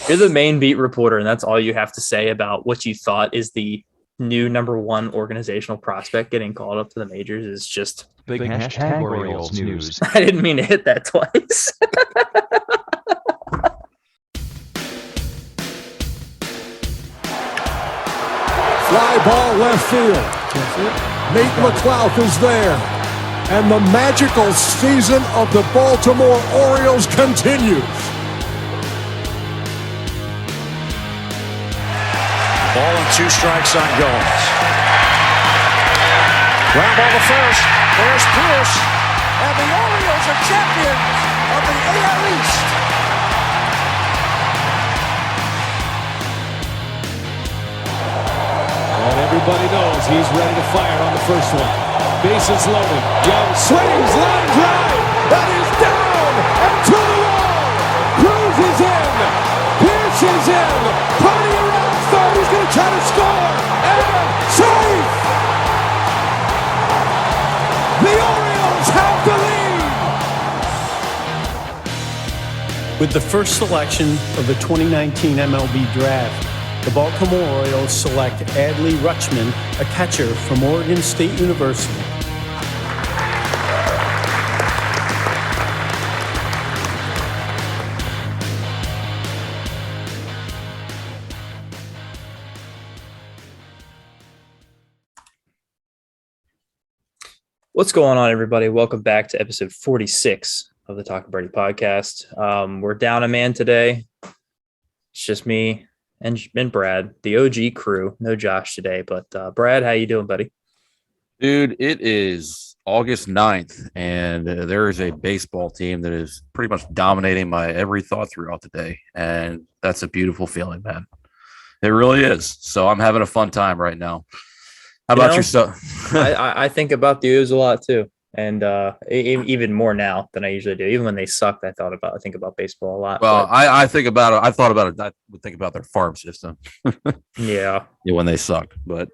You're the main beat reporter, and that's all you have to say about what you thought is the new number one organizational prospect getting called up to the majors. Is just Big hashtag Orioles news. I didn't mean to hit that twice. Fly ball left field. Nate McLouth is there. And the magical season of the Baltimore Orioles continues. Ball and 2 strikes on Gomes. Ground ball to first. There's Pierce. And the Orioles are champions of the AL East. And everybody knows he's ready to fire on the first one. Bases loaded. Young swings, line drive. That is down and to the wall. Cruz is in. Pierce is in. Party around third. He's going to try to score. And safe. The Orioles have the lead. With the first selection of the 2019 MLB Draft, the Baltimore Orioles select Adley Rutschman, a catcher from Oregon State University. What's going on, everybody? Welcome back to episode 46 of the Talking Birdie podcast. We're down a man today. It's just me and Brad, the OG crew. No Josh today, but Brad, how you doing, buddy? Dude, it is August 9th, and there is a baseball team that is pretty much dominating my every thought throughout the day, and that's a beautiful feeling, man. It really is. So I'm having a fun time right now. How about yourself? I think about the O's a lot too, and even more now than I usually do. Even when they sucked, I think about baseball a lot. Well, I think about it. I thought about it. I would think about their farm system. Yeah, when they suck. But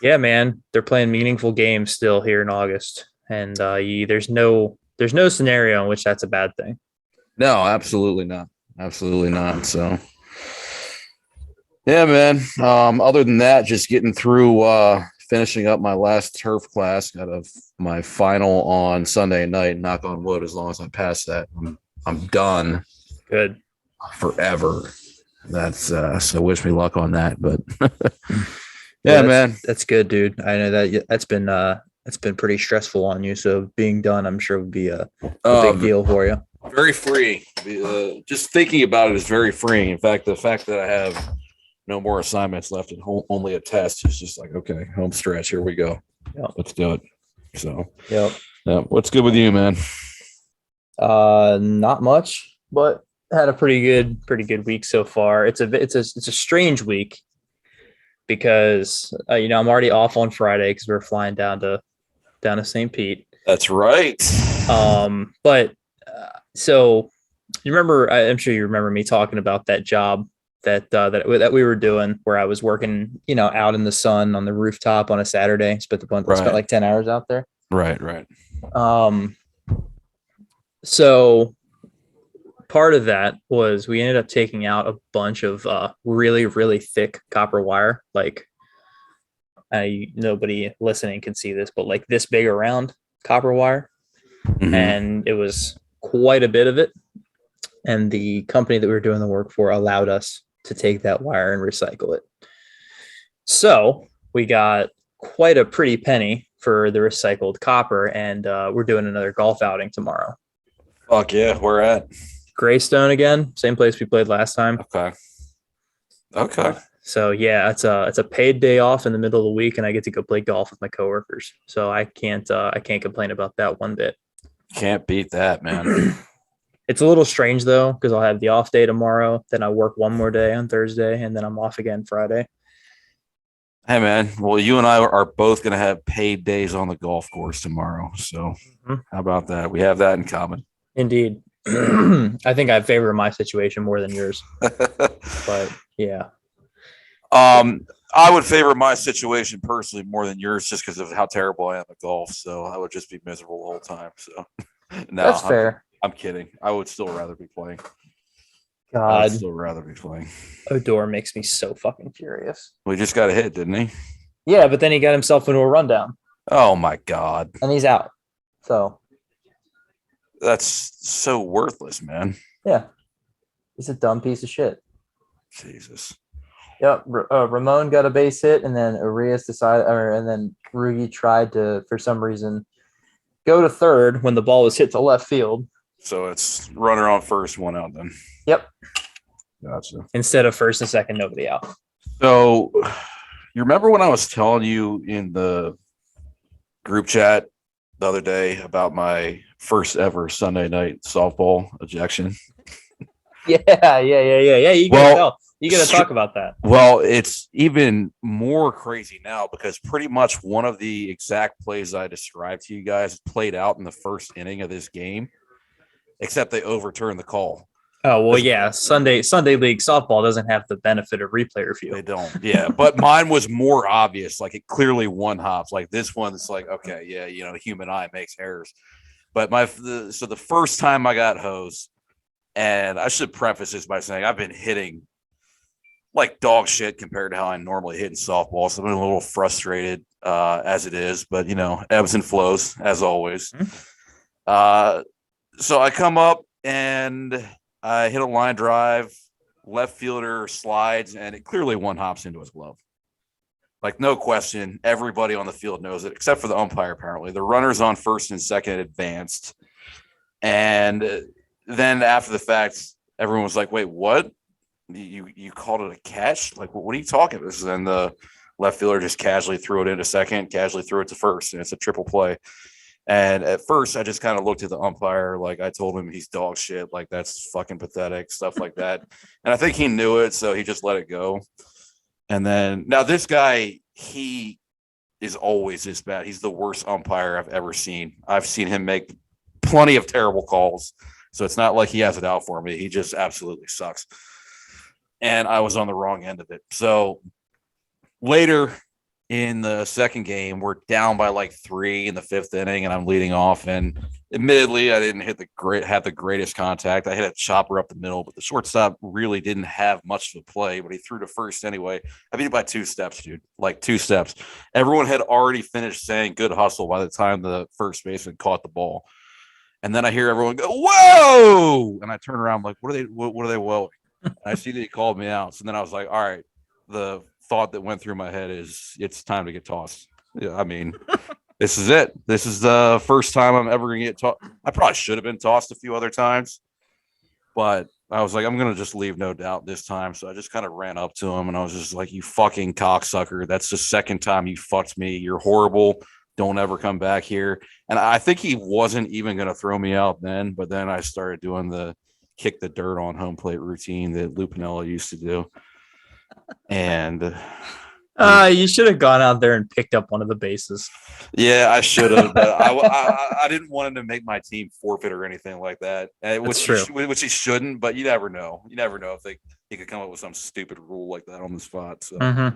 yeah, man, they're playing meaningful games still here in August, and there's no scenario in which that's a bad thing. No, absolutely not. Absolutely not. So. Yeah, man. Other than that, just getting through finishing up my last turf class. Got my final on Sunday night. Knock on wood. As long as I pass that, I'm done. Good. Forever. That's so. Wish me luck on that. But yeah, man, that's good, dude. I know that's been pretty stressful on you. So being done, I'm sure would be a big deal for you. Very free. Just thinking about it is very freeing. In fact, the fact that I have no more assignments left and only a test is just like, okay, home stretch. Here we go. Yep. Let's do it. So, yep. What's good with you, man? Not much, but had a pretty good week so far. It's a strange week because I'm already off on Friday because we're flying down to St. Pete. That's right. But so you remember? I'm sure you remember me talking about that job that we were doing where I was working, out in the sun on the rooftop on a Saturday, spent like 10 hours out there. Right. So part of that was we ended up taking out a bunch of really, really thick copper wire. Like nobody listening can see this, but like this big around copper wire. Mm-hmm. And it was quite a bit of it. And the company that we were doing the work for allowed us to take that wire and recycle it. So we got quite a pretty penny for the recycled copper, and we're doing another golf outing tomorrow. Fuck yeah, where at? Greystone again, same place we played last time. Okay. So yeah, it's a paid day off in the middle of the week, and I get to go play golf with my coworkers. So I can't complain about that one bit. Can't beat that, man. It's a little strange, though, because I'll have the off day tomorrow. Then I work one more day on Thursday, and then I'm off again Friday. Hey, man. Well, you and I are both going to have paid days on the golf course tomorrow. So How about that? We have that in common. Indeed. I think I favor my situation more than yours. But, yeah. I would favor my situation personally more than yours just because of how terrible I am at golf. So I would just be miserable the whole time. So no, that's fair. I'm kidding. I would still rather be playing. God, I'd still rather be playing. Odor makes me so fucking furious. We just got a hit, didn't he? Yeah, but then he got himself into a rundown Oh my God. and he's out. So That's so worthless, man. yeah, he's a dumb piece of shit. Jesus. Yep, Ramon got a base hit, and then Arias and then Rugi tried to, for some reason, go to third when the ball was hit to left field. So it's runner on first, one out then. Yep. Gotcha. Instead of first and second, nobody out. So you remember when I was telling you in the group chat the other day about my first ever Sunday night softball ejection? Yeah. You gotta tell. You gotta talk about that. Well, it's even more crazy now because pretty much one of the exact plays I described to you guys played out in the first inning of this game, except they overturned the call. Oh well, yeah. Sunday league softball doesn't have the benefit of replay review. They don't, yeah. But mine was more obvious. Like it clearly one hops. Like this one, it's like okay, yeah, human eye makes errors. But the first time I got hosed, and I should preface this by saying I've been hitting like dog shit compared to how I normally hit in softball. So I've been a little frustrated as it is, but ebbs and flows as always. Mm-hmm. So I come up and I hit a line drive, left fielder slides, and it clearly one hops into his glove. Like no question, everybody on the field knows it, except for the umpire. Apparently, the runners on first and second advanced, and then after the fact, everyone was like, "Wait, what? You called it a catch? Like, what are you talking about?" And the left fielder just casually threw it into second, casually threw it to first, and it's a triple play. And at first, I just kind of looked at the umpire, like I told him he's dog shit, like that's fucking pathetic, stuff like that. And I think he knew it, so he just let it go. And then now this guy, he is always this bad. He's the worst umpire I've ever seen. I've seen him make plenty of terrible calls, so it's not like he has it out for me. He just absolutely sucks. And I was on the wrong end of it. So later in the second game, we're down by like 3 in the 5th inning, and I'm leading off. And admittedly, I didn't have the greatest contact. I hit a chopper up the middle, but the shortstop really didn't have much of a play. But he threw to first anyway. I beat it by 2 steps, dude. Like 2 steps. Everyone had already finished saying "good hustle" by the time the first baseman caught the ball. And then I hear everyone go "whoa!" and I turn around, I'm like, what are they whoaing? And I see that he called me out. So then I was like, all right, the thought that went through my head is it's time to get tossed. Yeah, I mean, this is it. This is the first time I'm ever going to get tossed. I probably should have been tossed a few other times, but I was like, I'm going to just leave no doubt this time. So I just kind of ran up to him and I was just like, you fucking cocksucker. That's the second time you fucked me. You're horrible. Don't ever come back here. And I think he wasn't even going to throw me out then, but then I started doing the kick the dirt on home plate routine that Lupinella used to do. And you should have gone out there and picked up one of the bases. Yeah, I should have, but I didn't want him to make my team forfeit or anything like that. Which he shouldn't, but you never know. You never know if he could come up with some stupid rule like that on the spot. So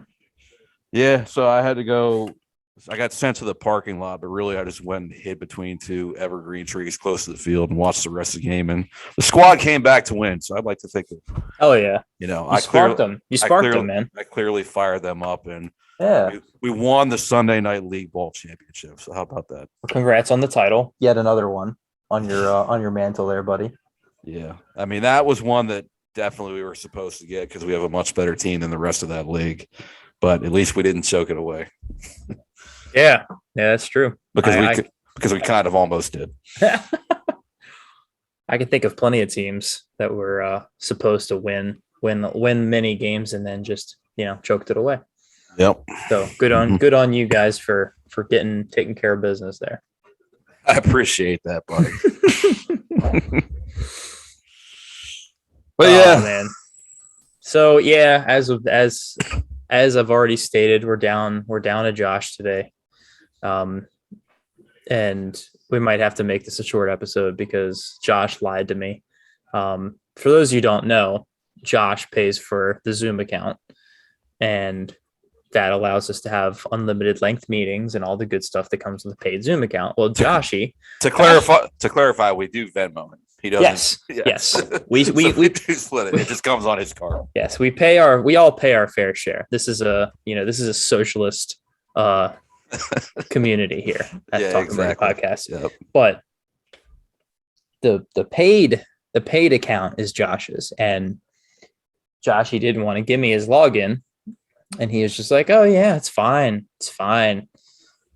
yeah, so I had to go. I got sent to the parking lot, but really I just went and hid between 2 evergreen trees close to the field and watched the rest of the game. And the squad came back to win. So I'd like to think that, oh yeah, I sparked them. You sparked them, man. I clearly fired them up, and yeah, we won the Sunday Night League Ball Championship. So how about that? Congrats on the title. Yet another one on your mantle there, buddy. Yeah, I mean that was one that definitely we were supposed to get because we have a much better team than the rest of that league. But at least we didn't choke it away. Yeah, that's true. Because we kind of almost did. I can think of plenty of teams that were supposed to win many games and then just choked it away. Yep. So good on you guys for taking care of business there. I appreciate that, buddy. But yeah, man. So yeah, as I've already stated, we're down to Josh today. And we might have to make this a short episode because Josh lied to me. For those of you who don't know, Josh pays for the Zoom account, and that allows us to have unlimited length meetings and all the good stuff that comes with a paid Zoom account. Well, Joshy, to clarify, we do Venmo him. He doesn't. Yes. We split it. It just comes on his card. Yes, we all pay our fair share. This is a socialist community here at Talking Bird Podcast. Yep. But the paid account is Josh's, and Josh, he didn't want to give me his login, and he was just like, "Oh yeah, it's fine.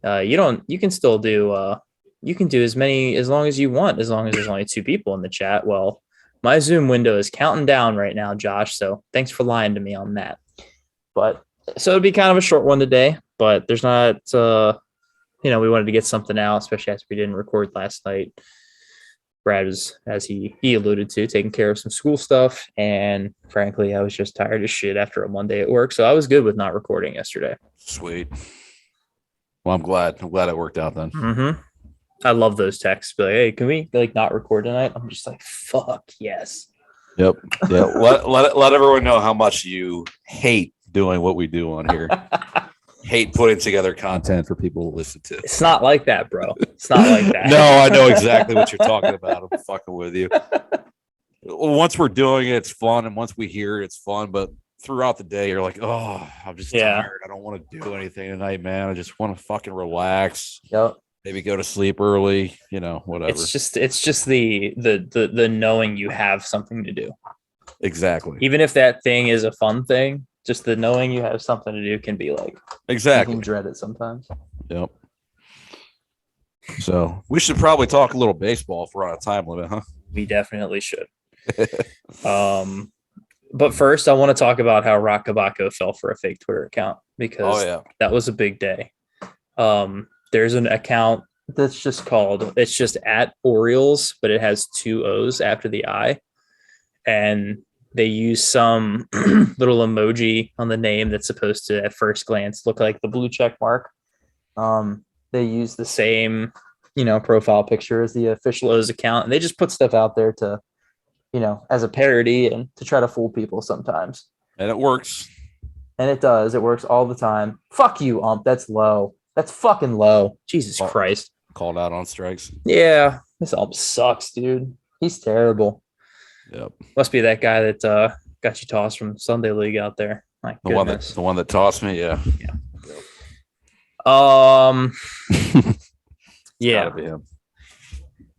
You can still do you can do as long as you want, as long as there's only 2 people in the chat." Well, my Zoom window is counting down right now, Josh. So thanks for lying to me on that. But so it'd be kind of a short one today, but there's not, we wanted to get something out, especially as we didn't record last night. Brad was, as he alluded to, taking care of some school stuff. And frankly, I was just tired as shit after a Monday at work. So I was good with not recording yesterday. Sweet. Well, I'm glad it worked out then. Mm-hmm. I love those texts. Be like, hey, can we not record tonight? I'm just like, fuck yes. Yep. Yeah. let everyone know how much you hate doing what we do on here. Hate putting together content for people to listen to. It's not like that, bro. It's not like that. No, I know exactly what you're talking about. I'm fucking with you. Once we're doing it, it's fun, and once we hear it, it's fun. But throughout the day, you're like, oh, I'm just tired. I don't want to do anything tonight, man. I just want to fucking relax. Yep. Maybe go to sleep early. Whatever. It's just the knowing you have something to do. Exactly. Even if that thing is a fun thing, just the knowing you have something to do can be like, exactly. You can dread it sometimes. Yep. So we should probably talk a little baseball if we're on a time limit, huh? We definitely should. But first, I want to talk about how Rock Kabako fell for a fake Twitter account, because that was a big day. There's an account that's just it's just at Orioles, but it has 2 O's after the I. And they use some little emoji on the name that's supposed to, at first glance, look like the blue check mark. They use the same, profile picture as the official O's account. And they just put stuff out there to, as a parody and to try to fool people sometimes. And it works. And it does. It works all the time. Fuck you, Ump. That's low. That's fucking low. Jesus Christ. Called out on strikes. Yeah. This Ump sucks, dude. He's terrible. Yep. Must be that guy that got you tossed from Sunday League out there. My goodness. The one that tossed me, yeah. Yeah. Gotta be him.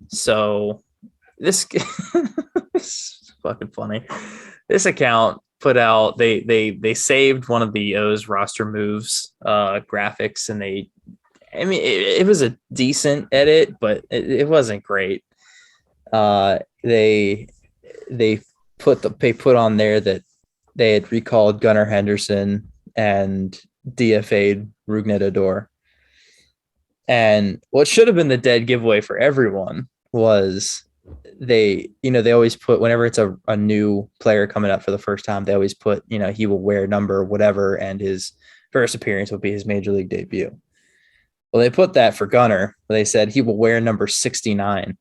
So this is fucking funny. This account put out, they saved one of the O's roster moves graphics, and it was a decent edit, but it wasn't great. They put on there that they had recalled Gunnar Henderson and DFA'd Rougned Odor. And what should have been the dead giveaway for everyone was they always put, whenever it's a new player coming up for the first time, they always put, he will wear number whatever, and his first appearance will be his major league debut. Well, they put that for Gunnar. They said he will wear number 69.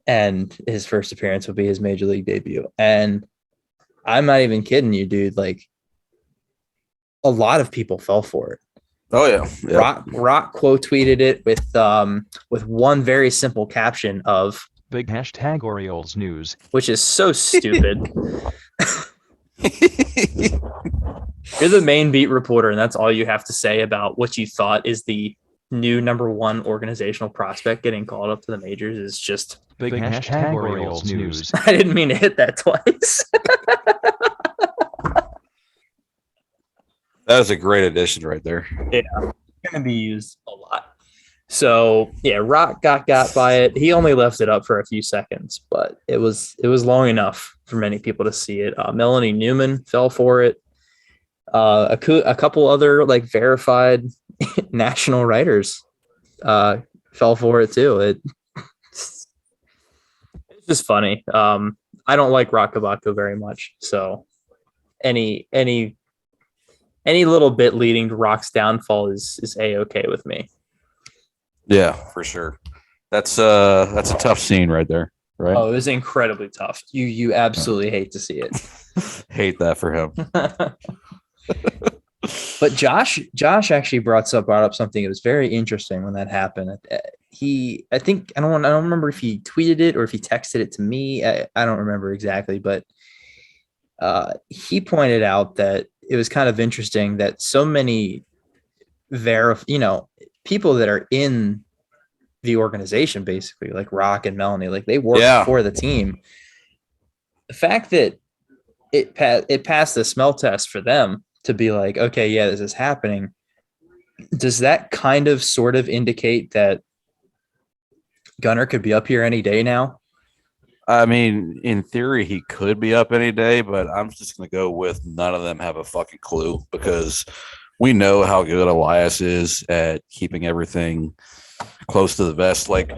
And his first appearance will be his major league debut. And I'm not even kidding you, dude. Like, a lot of people fell for it. Oh yeah. Yep. Rock quote tweeted it with one very simple caption of big hashtag Orioles news, which is so stupid. You're the main beat reporter, and that's all you have to say about what you thought is the new number 1 organizational prospect getting called up to the majors is just big hashtag Orioles news. I didn't mean to hit that twice. That is a great addition right there. Yeah, it's going to be used a lot. So yeah, Rock got by it. He only left it up for a few seconds, but it was long enough for many people to see it. Melanie Newman fell for it. A couple other verified national writers fell for it too. It's just funny. I don't like Rock Kabako very much, so any little bit leading to Rock's downfall is a-okay with me. Yeah, for sure. That's a tough scene right there, right? Oh, it was incredibly tough. You absolutely hate to see it. Hate that for him. But Josh actually brought up something that was very interesting when that happened. I think I don't remember if he tweeted it or if he texted it to me. I don't remember exactly, but he pointed out that it was kind of interesting that so many people that are in the organization, basically like Rock and Melanie, like they work for the team. The fact that it passed the smell test for them to be like, okay, yeah, this is happening. Does that kind of sort of indicate that Gunner could be up here any day now? I mean, in theory, he could be up any day, but I'm just going to go with none of them have a fucking clue because we know how good Elias is at keeping everything close to the vest. Like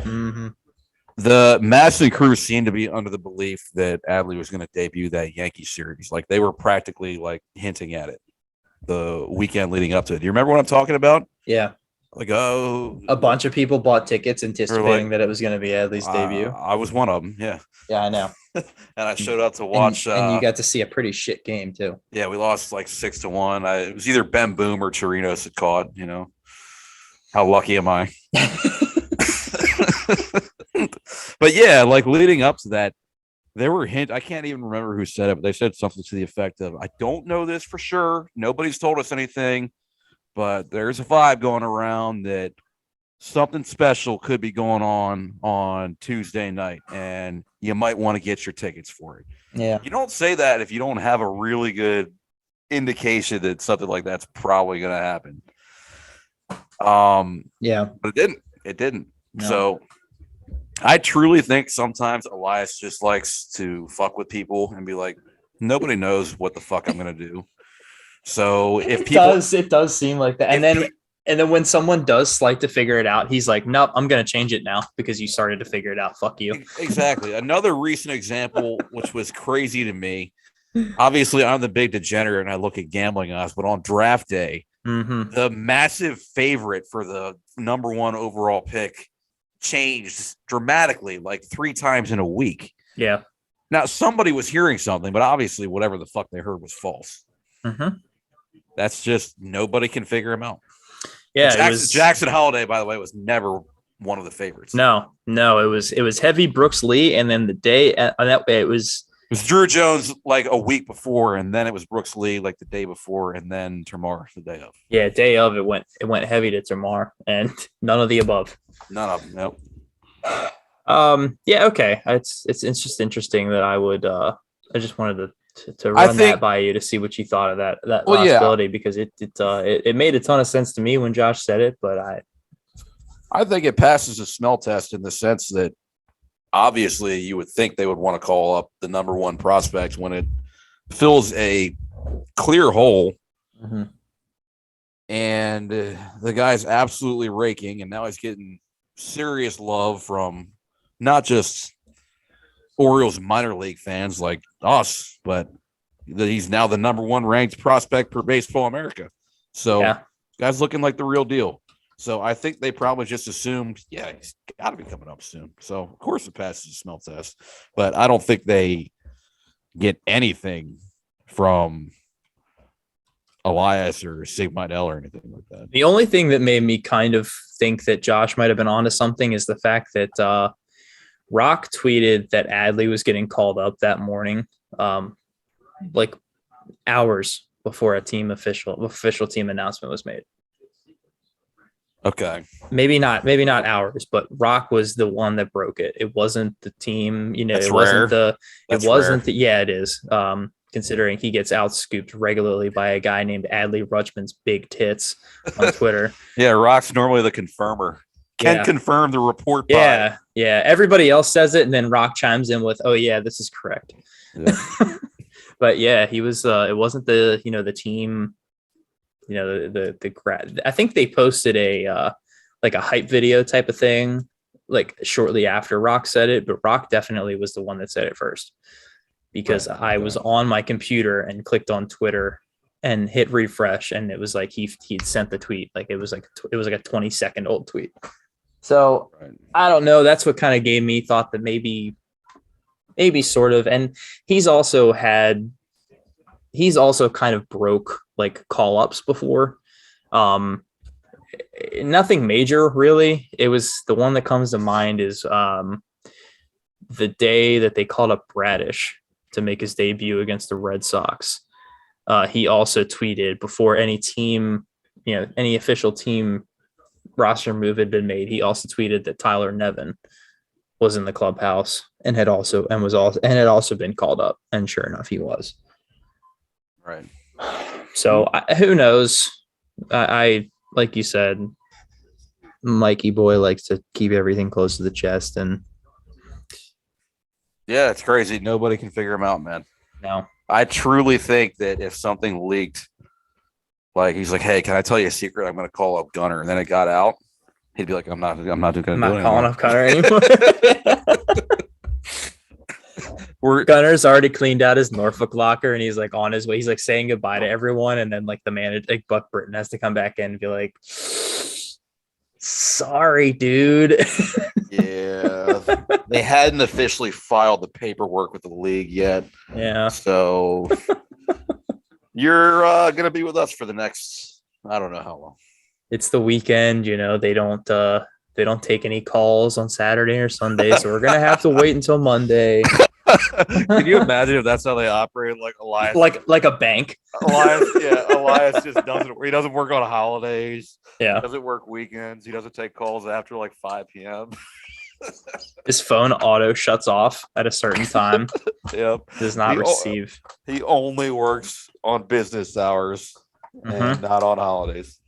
the Madison crew seemed to be under the belief that Adley was going to debut that Yankee series. Like they were practically like hinting at it the weekend leading up to it. Do you remember what I'm talking about? Yeah. Like, oh, a bunch of people bought tickets anticipating that it was going to be Adley's debut. I was one of them. Yeah. Yeah, I know. And I showed up to watch. And you got to see a pretty shit game too. Yeah, we lost like 6-1. It was either Ben Boom or Chirinos had caught. You know, how lucky am I? But yeah, like leading up to that, there were hints. I can't even remember who said it, but they said something to the effect of, "I don't know this for sure. Nobody's told us anything, but there's a vibe going around that something special could be going on Tuesday night, and you might want to get your tickets for it." Yeah. You don't say that if you don't have a really good indication that something like that's probably going to happen. Yeah. But it didn't. No. So I truly think sometimes Elias just likes to fuck with people and be like, nobody knows what the fuck I'm going to do. So if it does seem like that. And then when someone does like to figure it out, he's like, nope, I'm going to change it now because you started to figure it out. Fuck you. Exactly. Another recent example, which was crazy to me. Obviously, I'm the big degenerate and I look at gambling odds, but on draft day, the massive favorite for the number one overall pick changed dramatically, like 3 times in a week. Yeah. Now, somebody was hearing something, but obviously whatever the fuck they heard was false. That's just nobody can figure him out. Yeah, Jackson Holiday, by the way, was never one of the favorites. No, it was heavy Brooks Lee, and then the day on that way it was Drew Jones like a week before, and then it was Brooks Lee like the day before, and then Termar the day of. Yeah, day of it went heavy to Termar, and none of the above. None of them. Nope. Yeah. Okay. It's just interesting that I just wanted to run that by you to see what you thought of that possibility because it made a ton of sense to me when Josh said it, but I think it passes a smell test in the sense that obviously you would think they would want to call up the number one prospect when it fills a clear hole. And the guy's absolutely raking, and now he's getting serious love from not just Orioles minor league fans like us, but that he's now the number one ranked prospect per Baseball America. So guy's looking like the real deal. So I think they probably just assumed, yeah, he's got to be coming up soon. So of course it passes the smell test, but I don't think they get anything from Elias or Sig Mejdal or anything like that. The only thing that made me kind of think that Josh might have been onto something is the fact that Rock tweeted that Adley was getting called up that morning, like hours before a official team announcement was made. Okay. Maybe not hours, but Rock was the one that broke it. It wasn't the team, That's it rare. wasn't yeah, it is. Considering he gets out scooped regularly by a guy named Adley Rutschman's big tits on Twitter. Yeah, Rock's normally the confirmer. Can confirm the report. Yeah. Everybody else says it, and then Rock chimes in with, "Oh yeah, this is correct." Yeah. But yeah, he was. It wasn't the the team. The grad. I think they posted a like a hype video type of thing, like shortly after Rock said it. But Rock definitely was the one that said it first, because I was on my computer and clicked on Twitter and hit refresh, and it was like he'd sent the tweet. Like it was like a 20-second old tweet. So I don't know. That's what kind of gave me thought that maybe sort of. And he's also kind of broke like call ups before. Nothing major, really. It was the one that comes to mind is the day that they called up Bradish to make his debut against the Red Sox. He also tweeted before any team, any official team roster move had been made. He also tweeted that Tyler Nevin was in the clubhouse and had also been called up. And sure enough, he was. Right. So who knows? I like you said, Mikey boy likes to keep everything close to the chest, and yeah, it's crazy. Nobody can figure him out, man. no, I truly think that if something leaked, like he's like, "Hey, can I tell you a secret? I'm going to call up Gunner," and then it got out, he'd be like, "I'm not going to do it calling anymore." up Gunner anymore. Gunner's already cleaned out his Norfolk locker, and he's like on his way. He's like saying goodbye to everyone, and then like the manager, like Buck Britton, has to come back in and be like, "Sorry, dude." Yeah, they hadn't officially filed the paperwork with the league yet. Yeah, so you're going to be with us for the next, I don't know how long. it's the weekend. They don't take any calls on Saturday or Sunday, so we're gonna have to wait until Monday. Can you imagine if that's how they operate? Like Elias, like a bank. Elias just doesn't. He doesn't work on holidays. Yeah, He doesn't work weekends. He doesn't take calls after like 5 p.m. his phone auto shuts off at a certain time. Yep, Does not receive. He only works on business hours and not on holidays.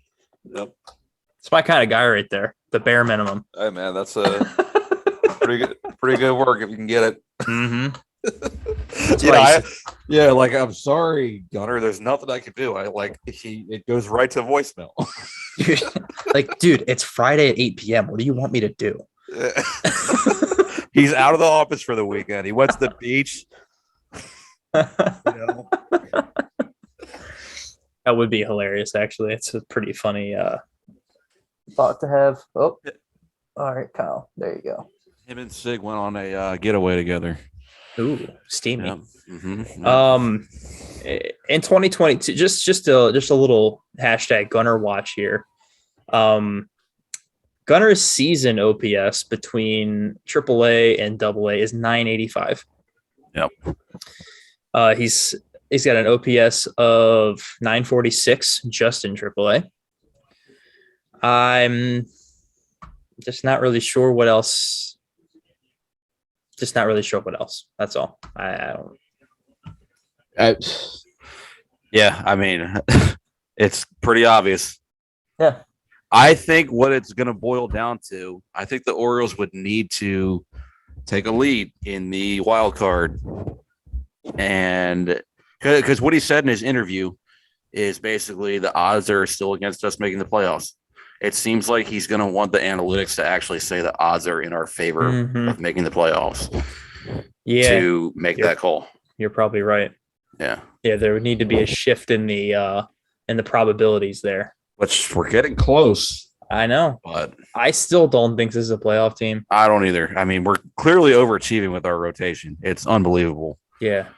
Yep, it's my kind of guy right there. The bare minimum. Hey man, that's a pretty good work if you can get it. Mm-hmm. Like I'm sorry, Gunner. There's nothing I can do. It goes right to voicemail. Dude, it's Friday at 8 p.m. What do you want me to do? He's out of the office for the weekend. He went to the beach. That would be hilarious. Actually, it's a pretty funny thought to have. Oh, all right, Kyle. There you go. Him and Sig went on a getaway together. Ooh, steamy. Yep. Mm-hmm. In 2022, just a little hashtag Gunner watch here. Gunner's season OPS between AAA and AA is 985. Yep. He's got an OPS of 946 just in AAA. I'm just not really sure what else. That's all. I don't. Yeah, I mean, it's pretty obvious. Yeah. I think what it's going to boil down to, I think the Orioles would need to take a lead in the wild card. And because what he said in his interview is basically the odds are still against us making the playoffs. It seems like he's going to want the analytics to actually say the odds are in our favor of making the playoffs. Yeah. To make that call. You're probably right. Yeah. Yeah, there would need to be a shift in the probabilities there. Which we're getting close. I know. But I still don't think this is a playoff team. I don't either. I mean, we're clearly overachieving with our rotation. It's unbelievable. Yeah.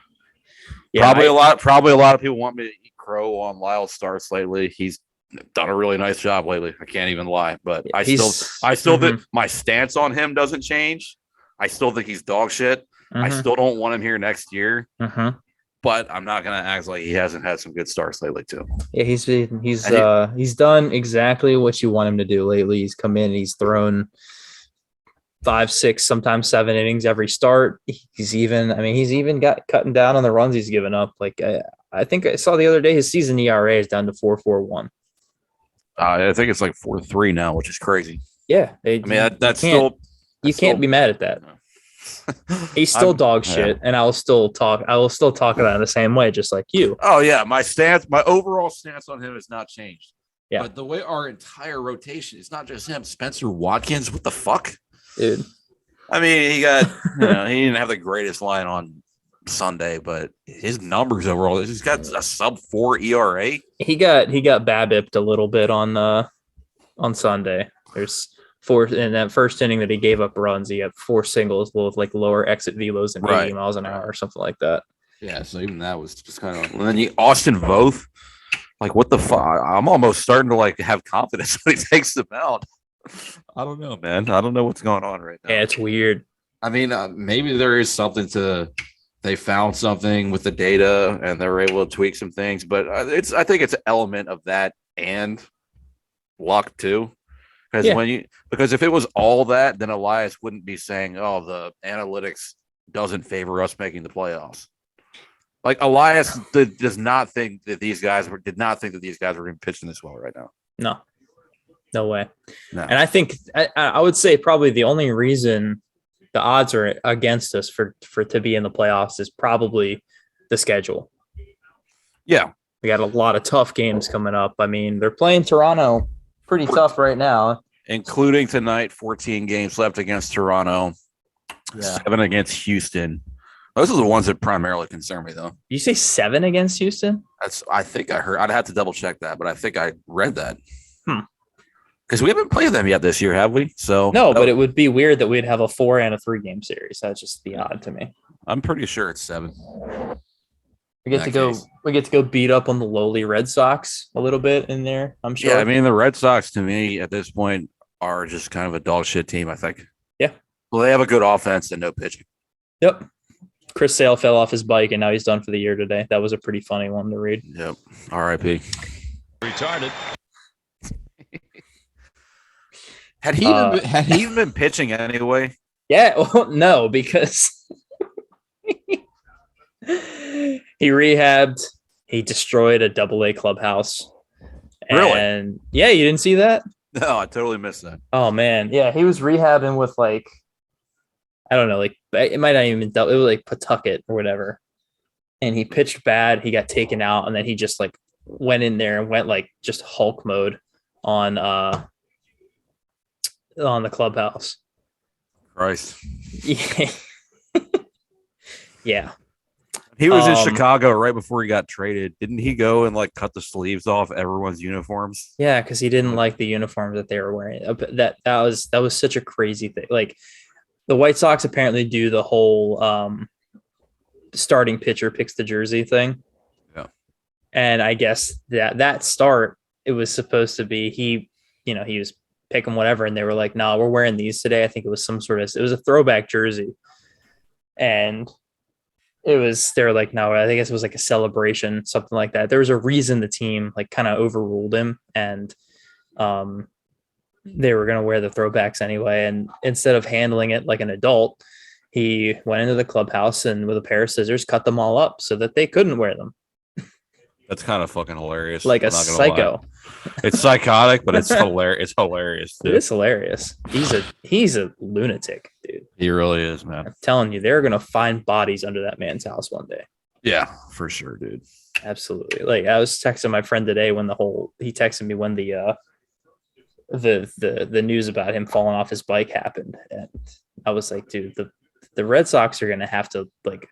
Probably a lot of people want me to eat crow on Lyle's starts lately. He's done a really nice job lately. I can't even lie. But I still think my stance on him doesn't change. I still think he's dog shit. I still don't want him here next year. But I'm not gonna act like he hasn't had some good starts lately too. Yeah, he's done exactly what you want him to do lately. He's come in, he's thrown 5, 6, sometimes 7 innings every start. He's even got cutting down on the runs he's given up. Like I think I saw the other day his season ERA is down to 4.41. I think it's like 4.3 now, which is crazy. Yeah, you can't be mad at that. He's still dog shit, and I will still talk about it the same way, just like you. Oh yeah, my overall stance on him has not changed. Yeah, but the way our entire rotation, it's not just him. Spencer Watkins, what the fuck, dude? I mean, he got he didn't have the greatest line on Sunday, but his numbers overall, he's got a sub-4 ERA. He got BABIP'd a little bit on Sunday. There's 4 in that first inning that he gave up runs. He had 4 singles with like lower exit velos and 80 miles an hour or something like that. Yeah, so even that was just kind of. And then Austin Voth, Like, what the fuck? I'm almost starting to like have confidence when he takes them out. I don't know, man. I don't know what's going on right now. Yeah, it's weird. I mean, maybe there is something to. They found something with the data and they were able to tweak some things, but I think it's an element of that and luck too. Because if it was all that, then Elias wouldn't be saying, "Oh, the analytics doesn't favor us making the playoffs." Like Elias does not think that these guys were going to pitching this well right now. No way. No. And I think I would say probably the only reason the odds are against us for to be in the playoffs is probably the schedule. Yeah. We got a lot of tough games coming up. I mean, they're playing Toronto pretty tough right now. Including tonight, 14 games left against Toronto, Yeah. 7 against Houston. Those are the ones that primarily concern me, though. Did you say 7 against Houston? I think I heard. I'd have to double check that, but I think I read that. Because we haven't played them yet this year, have we? So no, but it would be weird that we'd have a 4 and a 3 game series. That's just be odd to me. I'm pretty sure it's 7. We get to go beat up on the lowly Red Sox a little bit in there, I'm sure. Yeah, I mean the Red Sox to me at this point are just kind of a dog shit team, I think. Yeah. Well, they have a good offense and no pitching. Yep. Chris Sale fell off his bike and now he's done for the year today. That was a pretty funny one to read. Yep. R.I.P. Retarded. Had he even been pitching anyway? Yeah, well, no, because he rehabbed. He destroyed a AA clubhouse. Really? And yeah, you didn't see that? No, I totally missed that. Oh man, yeah, he was rehabbing with like, I don't know, like it might not even it was like Pawtucket or whatever. And he pitched bad. He got taken out, and then he just like went in there and went like just Hulk mode on the clubhouse. Christ. Yeah. Yeah. He was in Chicago right before he got traded. Didn't he go and like cut the sleeves off everyone's uniforms? Yeah, because he didn't like the uniforms that they were wearing. That was such a crazy thing. Like the White Sox apparently do the whole starting pitcher picks the jersey thing. Yeah. And I guess that start, it was supposed to be he was picking whatever, and they were like, no, we're wearing these today. I think it was it was a throwback jersey. And they were like, no, I guess it was like a celebration, something like that. There was a reason the team like kind of overruled him, and they were going to wear the throwbacks anyway. And instead of handling it like an adult, he went into the clubhouse and with a pair of scissors cut them all up so that they couldn't wear them. That's kind of fucking hilarious. Like a psycho. It's psychotic, but it's hilarious. It's hilarious. Dude. It's hilarious. He's a lunatic, dude. He really is, man. I'm telling you, they're gonna find bodies under that man's house one day. Yeah, for sure, dude. Absolutely. Like I was texting my friend today when he texted me when the news about him falling off his bike happened, and I was like, dude, the Red Sox are gonna have to like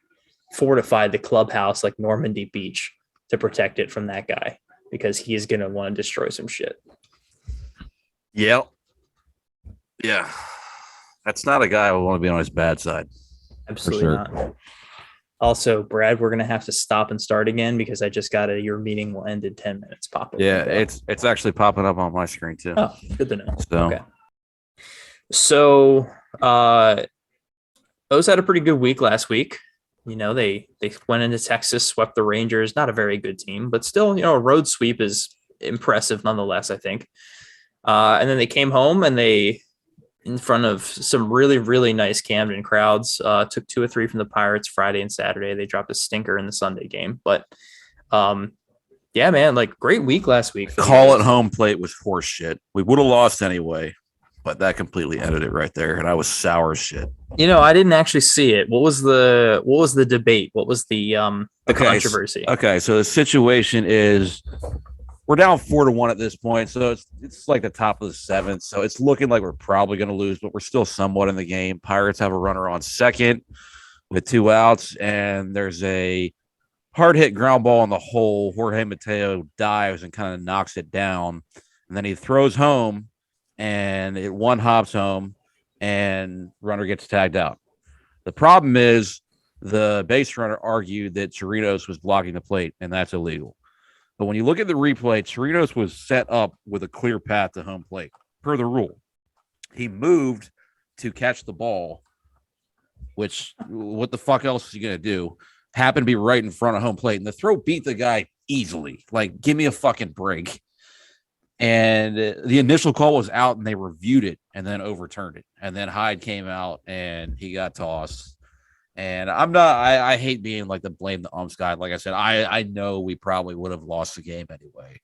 fortify the clubhouse like Normandy Beach to protect it from that guy, because he is going to want to destroy some shit. Yep. Yeah. That's not a guy I would want to be on his bad side. Absolutely not. Also, Brad, we're going to have to stop and start again because I just got your meeting will end in 10 minutes. Pop up. Yeah, it's actually popping up on my screen too. Oh, good to know. So. Okay. So, O's had a pretty good week last week. You know, they went into Texas, swept the Rangers. Not a very good team, but still, a road sweep is impressive nonetheless, I think. And then they came home and they, in front of some really, really nice Camden crowds, took 2 or 3 from the Pirates Friday and Saturday. They dropped a stinker in the Sunday game. But, yeah, man, like great week last week. Call at home plate was horse shit. We would have lost anyway, but that completely ended it right there. And I was sour as shit. I didn't actually see it. What was the debate? What was the controversy? So the situation is we're down 4-1 at this point. So it's like the top of the 7th. So it's looking like we're probably going to lose, but we're still somewhat in the game. Pirates have a runner on second with 2 outs, and there's a hard hit ground ball in the hole. Jorge Mateo dives and kind of knocks it down, and then he throws home, and it one hops home, and runner gets tagged out. The problem is the base runner argued that Chirinos was blocking the plate, and that's illegal. But when you look at the replay, Chirinos was set up with a clear path to home plate per the rule. He moved to catch the ball, which what the fuck else is he going to do? Happened to be right in front of home plate. And the throw beat the guy easily. Like, give me a fucking break. And the initial call was out and they reviewed it and then overturned it. And then Hyde came out and he got tossed. And I hate being like the blame the umps guy. Like I said, I know we probably would have lost the game anyway.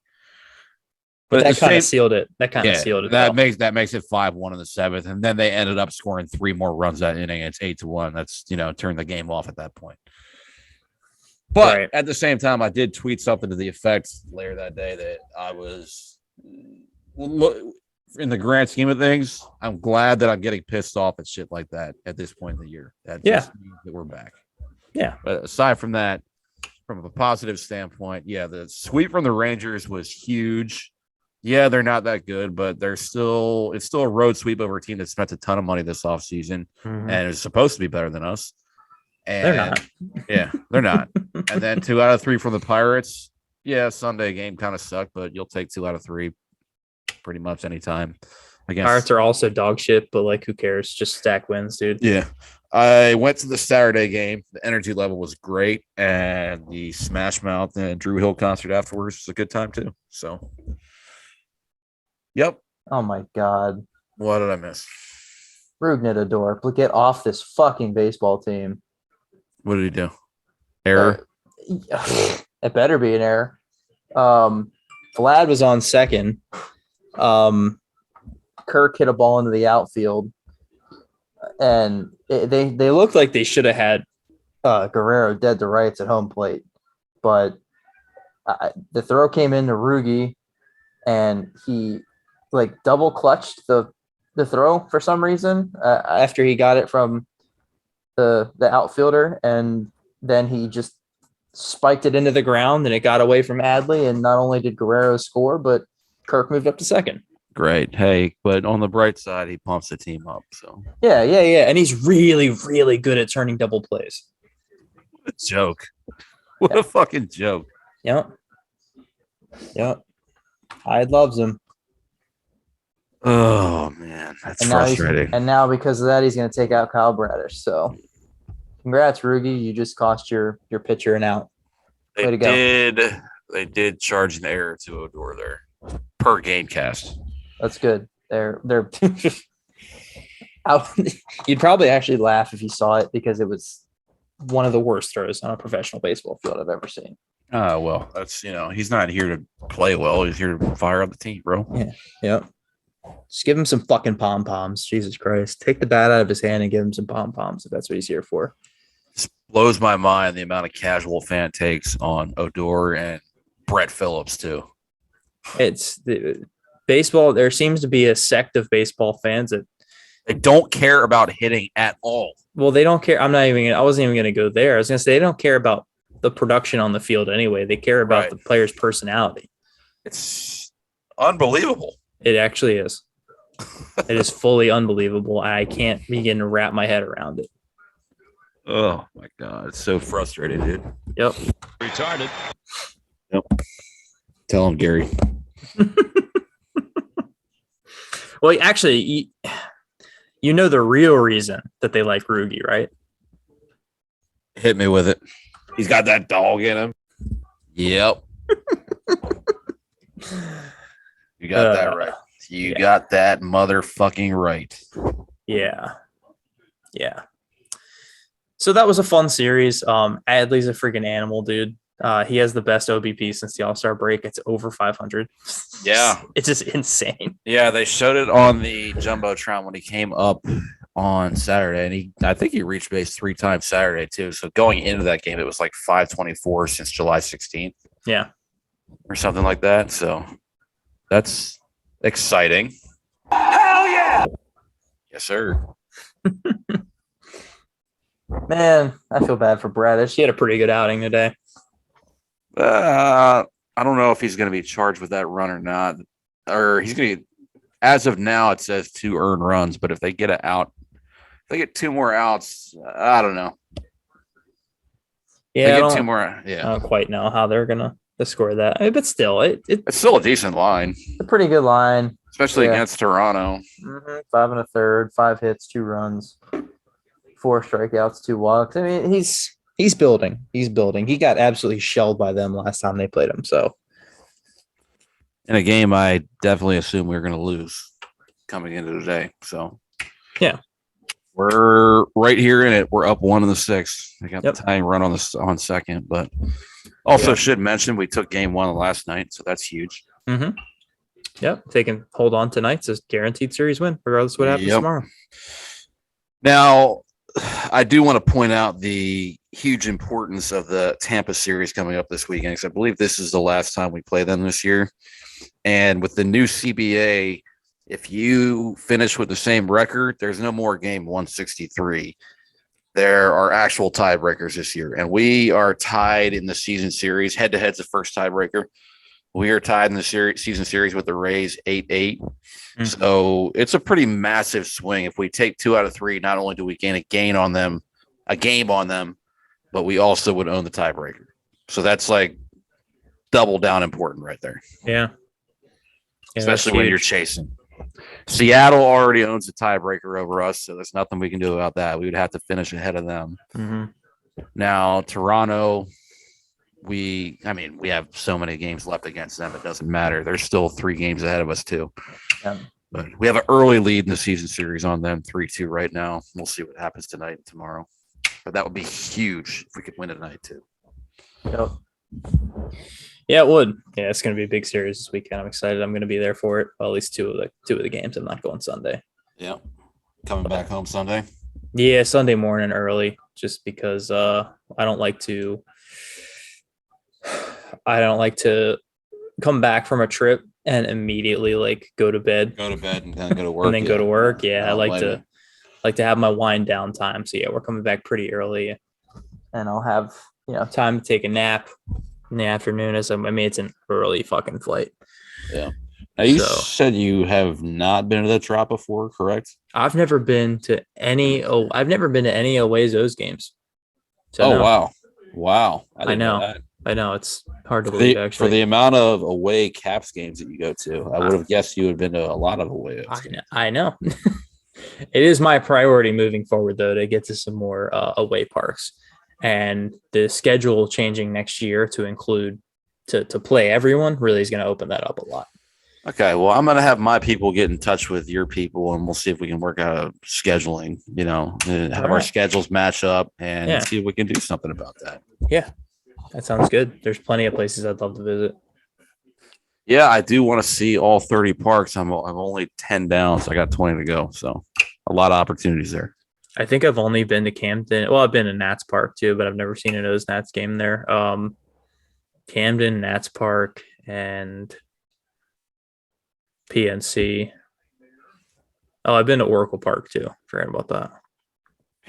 But that kind of sealed it. That kind of sealed it. That makes it 5-1 in the 7th. And then they ended up scoring 3 more runs that inning. It's 8-1. That's, turned the game off at that point. But at the same time, I did tweet something to the effect later that day that I was, in the grand scheme of things, I'm glad that I'm getting pissed off at shit like that at this point in the year. That just means that we're back. Yeah. But aside from that, from a positive standpoint, the sweep from the Rangers was huge. Yeah, they're not that good, but it's still a road sweep over a team that spent a ton of money this offseason and is supposed to be better than us. And they're not. Yeah, they're not. And then 2 out of 3 from the Pirates. Yeah, Sunday game kind of sucked, but you'll take 2 out of 3 pretty much anytime. Pirates are also dog shit, but like, who cares? Just stack wins, dude. Yeah. I went to the Saturday game. The energy level was great, and the Smash Mouth and Drew Hill concert afterwards was a good time too. So, yep. Oh my God. What did I miss? Rugnadador, but get off this fucking baseball team. What did he do? Error? It better be an error. Vlad was on second. Kirk hit a ball into the outfield, and they looked like they should have had Guerrero dead to rights at home plate, but the throw came into Rugi, and he like double clutched the throw for some reason after he got it from the outfielder, and then he just spiked it into the ground and it got away from Adley, and not only did Guerrero score, but Kirk moved up to second. Great. Hey, but on the bright side, he pumps the team up. So yeah. And he's really, really good at turning double plays. What a joke. What a fucking joke. Yep. Hyde loves him. Oh man, that's frustrating. And now because of that, he's going to take out Kyle Bradish. So, congrats, Rugi. You just cost your pitcher an out. Way to go. They did charge an error to Odor there per game cast. That's good. They're you'd probably actually laugh if you saw it, because it was one of the worst throws on a professional baseball field I've ever seen. Well, that's he's not here to play well. He's here to fire up the team, bro. Yeah. Just give him some fucking pom-poms. Jesus Christ. Take the bat out of his hand and give him some pom-poms if that's what he's here for. This blows my mind, the amount of casual fan takes on Odor and Brett Phillips, too. It's the baseball. There seems to be a sect of baseball fans that they don't care about hitting at all. Well, they don't care. I wasn't even going to go there. I was going to say they don't care about the production on the field anyway. They care about the player's personality. It's unbelievable. It actually is. It is fully unbelievable. I can't begin to wrap my head around it. Oh my God. It's so frustrating, dude. Yep. Retarded. Yep. Tell him, Gary. Well, actually, you know the real reason that they like Rugi, right? Hit me with it. He's got that dog in him. Yep. You got that right. You got that motherfucking right. Yeah. So that was a fun series. Adley's a freaking animal, dude. He has the best OBP since the All-Star break. It's over 500. Yeah. It's just insane. Yeah, they showed it on the Jumbotron when he came up on Saturday, and I think he reached base 3 times Saturday too. So going into that game, it was like 524 since July 16th. Yeah. Or something like that. So that's exciting. Hell yeah! Yes, sir. Man, I feel bad for Bradish. He had a pretty good outing today. I don't know if he's going to be charged with that run or not. Or he's going to, as of now, it says 2 earned runs. But if they get it out, if they get 2 more outs, I don't know. Yeah, they get 2 more. I don't quite know how they're going to to score that. But still, It's still a decent line, a pretty good line. especially against Toronto. 5 1/3, 5 hits, 2 runs, 4 strikeouts, 2 walks. I mean, he's building. He's building. He got absolutely shelled by them last time they played him. So In a game, I definitely assume we were going to lose coming into today. So yeah, we're right here in it. We're up 1 in the 6th. I got Yep. the tying run on second, but also should mention we took game 1 last night, so that's huge. Yep. If they can hold on tonight, it's a guaranteed series win, regardless of what happens tomorrow. Now, I do want to point out the huge importance of the Tampa series coming up this weekend, because I believe this is the last time we play them this year. And with the new CBA, if you finish with the same record, there's no more game 163. There are actual tiebreakers this year, and we are tied in the season series. Head-to-head's the first tiebreaker. We are tied in the season series with the Rays 8-8. So it's a pretty massive swing. If we take 2 out of 3, not only do we gain a game on them, but we also would own the tiebreaker. So that's like double down important right there. Yeah. Especially when you're chasing. Seattle already owns the tiebreaker over us, so there's nothing we can do about that. We would have to finish ahead of them. Now, Toronto, we have so many games left against them, it doesn't matter. There's still 3 games ahead of us too. But we have an early lead in the season series on them, 3-2 right now. We'll see what happens tonight and tomorrow. But that would be huge if we could win tonight too. Yep. Yeah, it would. Yeah, it's going to be a big series this weekend. I'm excited. I'm going to be there for it. Well, at least two of the games. I'm not going Sunday. Yeah, coming back home Sunday. Yeah, Sunday morning early, just because I don't like to come back from a trip and immediately like go to bed and then go to work. and then go to work. Yeah, I like to have my wind down time. So yeah, we're coming back pretty early, and I'll have time to take a nap in the afternoon. It's an early fucking flight. Yeah. Now you said you have not been to the Trop before, correct? I've never been to any away Zoes games. So no. Wow. I know it's hard to believe actually. For the amount of away Caps games that you go to, I would have guessed you had been to a lot of away. I know. It is my priority moving forward though to get to some more away parks. And the schedule changing next year to include to play everyone really is going to open that up a lot. Okay, well, I'm going to have my people get in touch with your people, and we'll see if we can work out scheduling, and have our schedules match up and see if we can do something about that. Yeah, that sounds good. There's plenty of places I'd love to visit. Yeah, I do want to see all 30 parks. I'm only 10 down, so I got 20 to go. So a lot of opportunities there. I think I've only been to Camden. Well, I've been to Nats Park too, but I've never seen an O's Nats game there. Camden, Nats Park, and PNC. Oh, I've been to Oracle Park too. Forgot about that.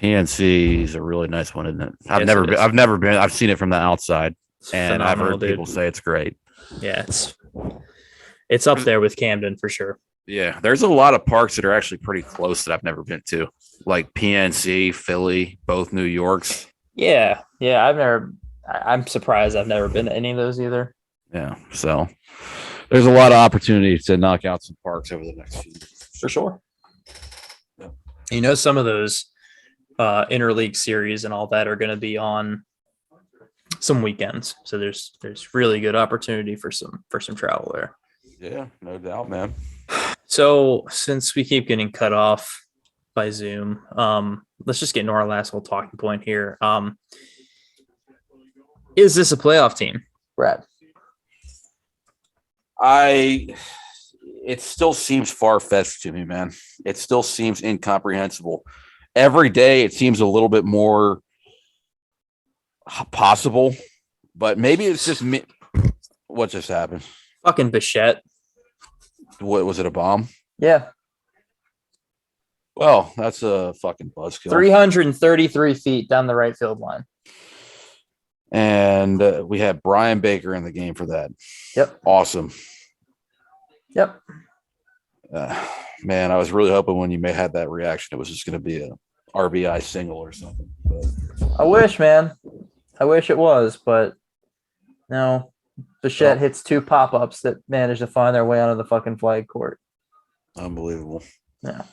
PNC is a really nice one, isn't it? I've never been. I've seen it from the outside, and I've heard people say it's great. Yeah, it's up there with Camden for sure. Yeah, there's a lot of parks that are actually pretty close that I've never been to, like PNC, Philly, both New Yorks. Yeah, I'm surprised I've never been to any of those either. Yeah, so there's a lot of opportunities to knock out some parks over the next few years. For sure. Yeah. Some of those interleague series and all that are going to be on some weekends, so there's really good opportunity for some travel there. Yeah, no doubt, man. So since we keep getting cut off by Zoom, let's just get into our last whole talking point here. Is this a playoff team, Brad? It still seems far-fetched to me, man. It still seems incomprehensible. Every day it seems a little bit more possible, but maybe it's just me. What just happened? Fucking Bichette. What was it, a bomb? Yeah. Well, that's a fucking buzzkill. 333 feet down the right field line. And we had Brian Baker in the game for that. Yep. Awesome. Yep. Man, I was really hoping when you had that reaction, it was just going to be a RBI single or something. But I wish, man. I wish it was, but no. Bichette hits 2 pop-ups that manage to find their way onto the fucking flag court. Unbelievable. Yeah.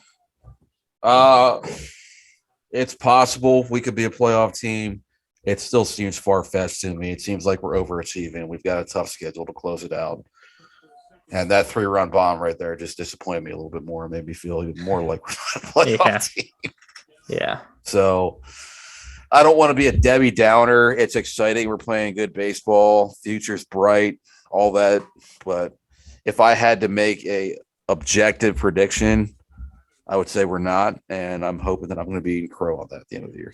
It's possible we could be a playoff team. It still seems far-fetched to me. It seems like we're overachieving. We've got a tough schedule to close it out. And that 3-run bomb right there just disappointed me a little bit more. Made me feel even more like we're not a playoff team. Yeah. So I don't want to be a Debbie Downer. It's exciting. We're playing good baseball. Future's bright, all that. But if I had to make a objective prediction, I would say we're not. And I'm hoping that I'm going to be crow on that at the end of the year.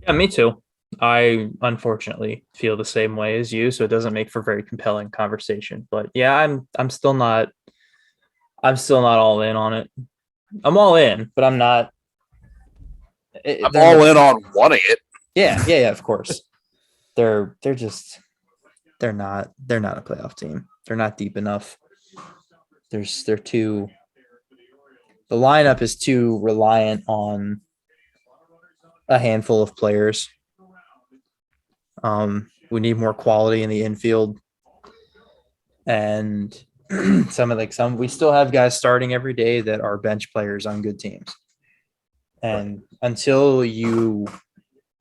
Yeah, me too. I unfortunately feel the same way as you, so it doesn't make for very compelling conversation. But yeah, I'm still not all in on it. I'm all in, but I'm not. I'm all in on wanting it. Yeah, of course. They're not a playoff team. They're not deep enough. The lineup is too reliant on a handful of players. We need more quality in the infield, and we still have guys starting every day that are bench players on good teams. And until you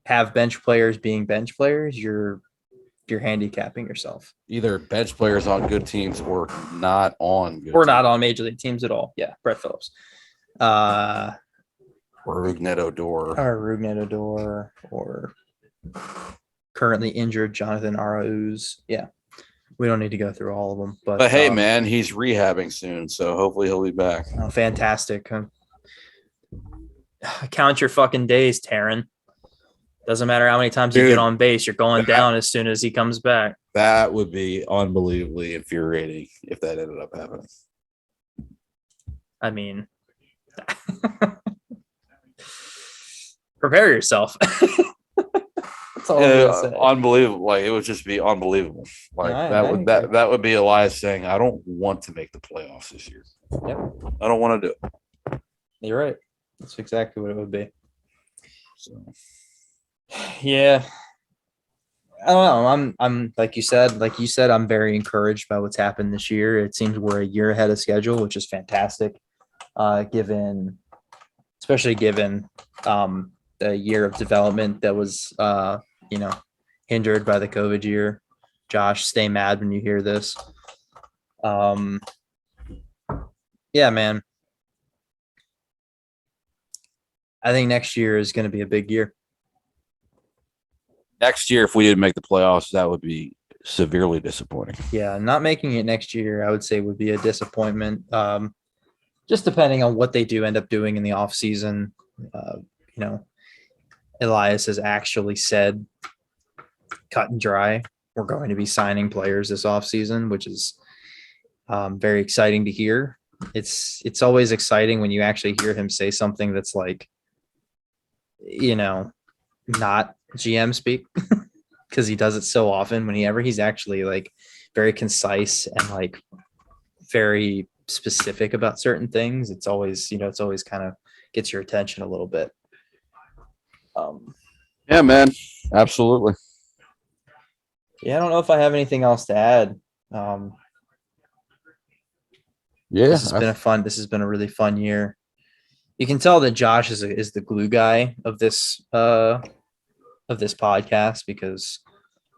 have bench players being bench players, you're handicapping yourself. Either bench players on good teams or not on good or teams. not on major league teams at all. Yeah, Brett Phillips. Or Rougned Odor, or currently injured Jonathan Arauz. Yeah, we don't need to go through all of them. But hey, man, he's rehabbing soon, so hopefully he'll be back. Oh, fantastic. Count your fucking days, Taryn. Doesn't matter how many times you get on base, you're going down as soon as he comes back. That would be unbelievably infuriating if that ended up happening. I mean, prepare yourself. That's all I'm gonna say. Unbelievable. Like, it would just be unbelievable. Like, that would be Elias saying, I don't want to make the playoffs this year. Yep. I don't want to do it. You're right. That's exactly what it would be. So. Yeah. I don't know. I'm like you said, I'm very encouraged by what's happened this year. It seems we're a year ahead of schedule, which is fantastic. Especially given the year of development that was hindered by the COVID year. Josh, stay mad when you hear this. Yeah, man. I think next year is going to be a big year. Next year, if we didn't make the playoffs, that would be severely disappointing. Yeah, not making it next year, I would say, would be a disappointment. Just depending on what they do end up doing in the offseason. Elias has actually said, cut and dry, we're going to be signing players this offseason, which is very exciting to hear. It's always exciting when you actually hear him say something that's like, not GM speak, because he does it so often. Whenever he's actually like very concise and like very specific about certain things, it's always kind of gets your attention a little bit. Yeah, man, absolutely. Yeah, I don't know if I have anything else to add. This has been a really fun year. You can tell that Josh is the glue guy of this podcast, because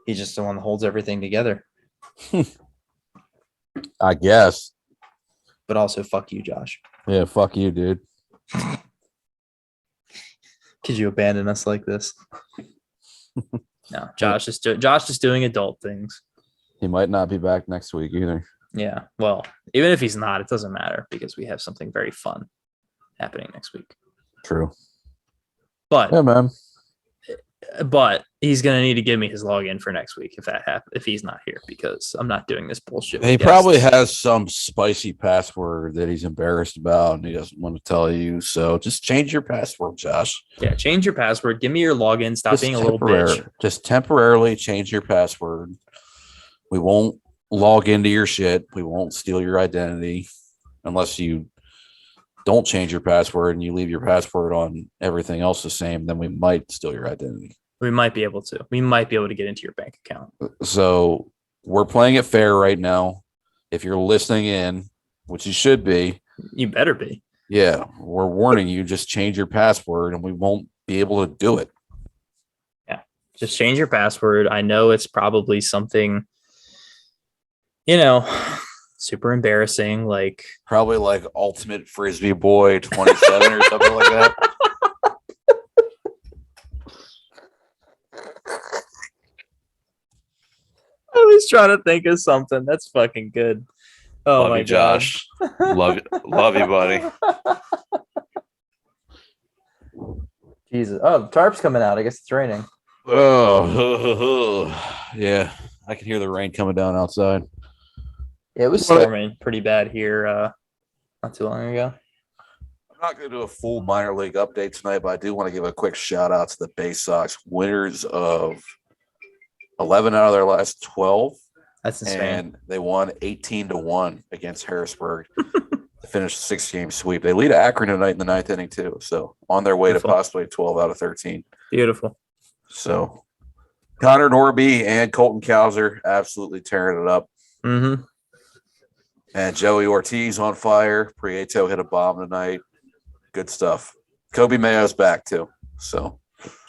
he's just the one that holds everything together. I guess. But also, fuck you, Josh. Yeah, fuck you, dude. Could you abandon us like this? No, Josh is doing adult things. He might not be back next week either. Yeah, well, even if he's not, it doesn't matter, because we have something very fun happening next week. True. But yeah, man. But he's gonna need to give me his login for next week if that happens. If he's not here, because I'm not doing this bullshit. He probably has some spicy password that he's embarrassed about and he doesn't want to tell you. So just change your password, Josh. Yeah, change your password. Give me your login. Stop being a little bitch. Just temporarily change your password. We won't log into your shit. We won't steal your identity unless you don't change your password and you leave your password on everything else the same. Then we might steal your identity. We might be able to. We might be able to get into your bank account. So we're playing it fair right now. If you're listening in, which you should be, You better be. yeah, we're warning you. Just change your password, and we won't be able to do it. Yeah, just change your password. I know it's probably something, super embarrassing. Like Probably like Ultimate Frisbee Boy 27 or something like that. I was trying to think of something. That's fucking good. Oh Love my you, God. Josh. Love you, buddy. Jesus. Oh, the tarp's coming out. I guess it's raining. Oh, yeah. I can hear the rain coming down outside. Yeah, it was storming pretty bad here not too long ago. I'm not going to do a full minor league update tonight, but I do want to give a quick shout out to the Bay Sox, winners of 11 out of their last 12. That's insane. And they won 18-1 against Harrisburg to finish the 6-game sweep. They lead Akron tonight in the 9th inning too. So on their way Beautiful. to possibly 12 out of 13. Beautiful. So Connor Norby and Colton Cowser absolutely tearing it up. Mm-hmm. And Joey Ortiz on fire. Prieto hit a bomb tonight. Good stuff. Kobe Mayo's back too. So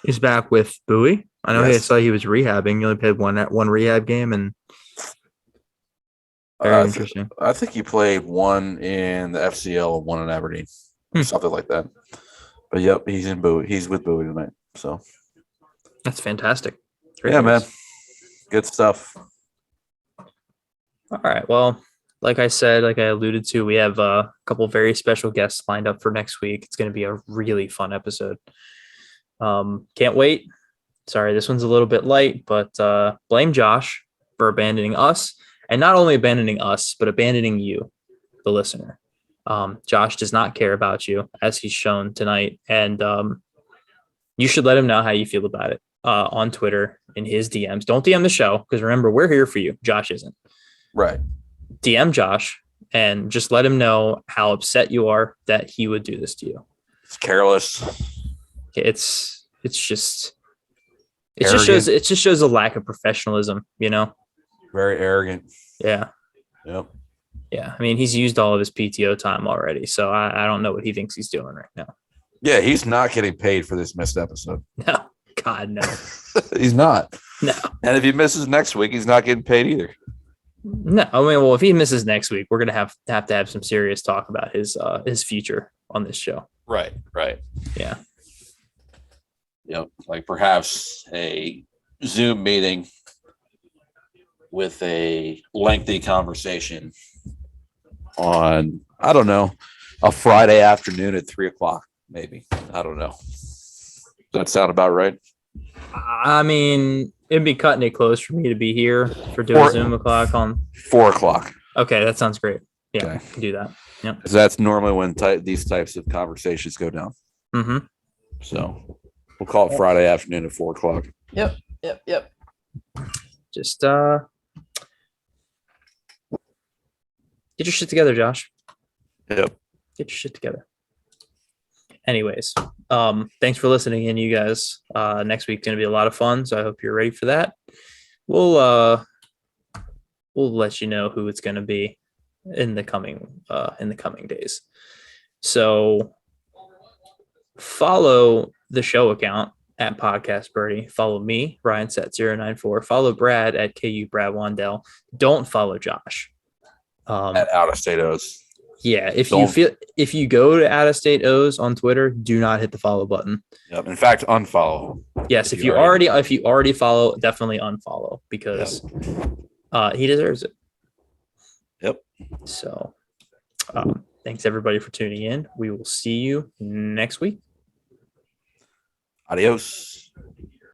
He's back with Bowie. I know. Yes. I saw he was rehabbing. He only played one rehab game, and very interesting. I think he played one in the FCL and one in Aberdeen, something like that. But yep, he's in Bowie. He's with Bowie tonight. So That's fantastic. Great yeah, news. man, good stuff. All right. Well, like I said, like I alluded to, we have a couple very special guests lined up for next week. It's going to be a really fun episode. Can't wait. Sorry, this one's a little bit light, but blame Josh for abandoning us, and not only abandoning us, but abandoning you, the listener. Josh does not care about you, as he's shown tonight, and you should let him know how you feel about it on Twitter in his DMs. Don't DM the show, because remember, we're here for you. Josh isn't. Right. DM Josh and just let him know how upset you are that he would do this to you. It's careless. It's just shows a lack of professionalism, Very arrogant. Yeah. Yep. Yeah. I mean, he's used all of his PTO time already, so I don't know what he thinks he's doing right now. Yeah, he's not getting paid for this missed episode. No, God, no. He's not. No. And if he misses next week, he's not getting paid either. No. I mean, well, if he misses next week, we're gonna have to have some serious talk about his future on this show. Right. Yeah. Yep. Like perhaps a Zoom meeting with a lengthy conversation on, I don't know, a Friday afternoon at 3:00, maybe. I don't know. Does that sound about right? I mean, it'd be cutting it close for me to be here for doing Zoom o'clock on 4:00. Okay, that sounds great. Yeah, Okay. can do that. Yeah. Because that's normally when these types of conversations go down. Mm-hmm. So we'll call it Friday afternoon at 4:00. Yep. Just get your shit together, Josh. Yep. Get your shit together. Anyways, thanks for listening in, you guys. Next week's gonna be a lot of fun, so I hope you're ready for that. We'll let you know who it's gonna be in the coming days. So follow the show account at Podcast Birdie. Follow me, Ryan Set094. Follow Brad at KU Brad Wandell. Don't follow Josh. At Out of State O's. Yeah, if you go to Out of State O's on Twitter, do not hit the follow button. Yep. In fact, unfollow. Yes, if you already follow, definitely unfollow, because he deserves it. Yep. So, thanks everybody for tuning in. We will see you next week. Adios.